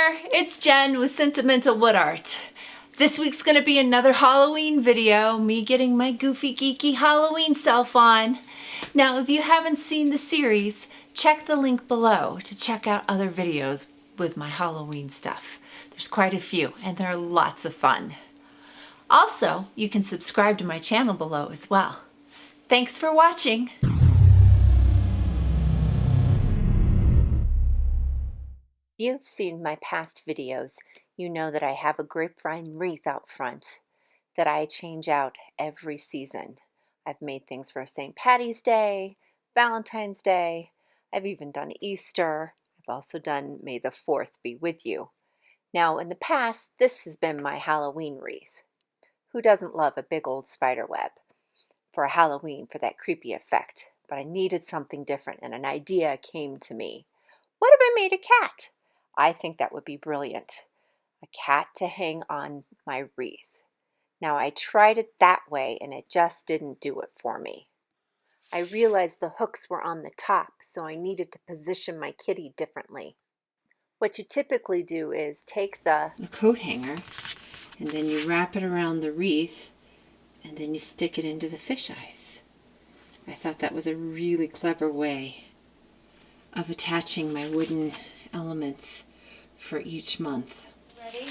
there, it's Jen with Sentimental Wood Art. This week's gonna be another Halloween video, me getting my goofy geeky Halloween self on. Now, if you haven't seen the series, check the link below to check out other videos with my Halloween stuff. There's quite a few and they're lots of fun. Also, you can subscribe to my channel below as well. Thanks for watching. If you've seen my past videos, you know that I have a grapevine wreath out front that I change out every season. I've made things for St. Patty's Day, Valentine's Day, I've even done Easter. I've also done May the 4th be with you. Now in the past, this has been my Halloween wreath. Who doesn't love a big old spider web for a Halloween for that creepy effect? But I needed something different and an idea came to me. What if I made a cat? I think that would be brilliant. A cat to hang on my wreath. Now I tried it that way and it just didn't do it for me. I realized the hooks were on the top, so I needed to position my kitty differently. What you typically do is take the coat hanger and then you wrap it around the wreath and then you stick it into the fish eyes. I thought that was a really clever way of attaching my wooden elements for each month. Ready?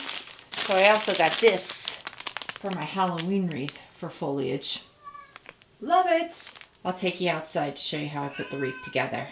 So I also got this for my Halloween wreath for foliage. Love it! I'll take you outside to show you how I put the wreath together.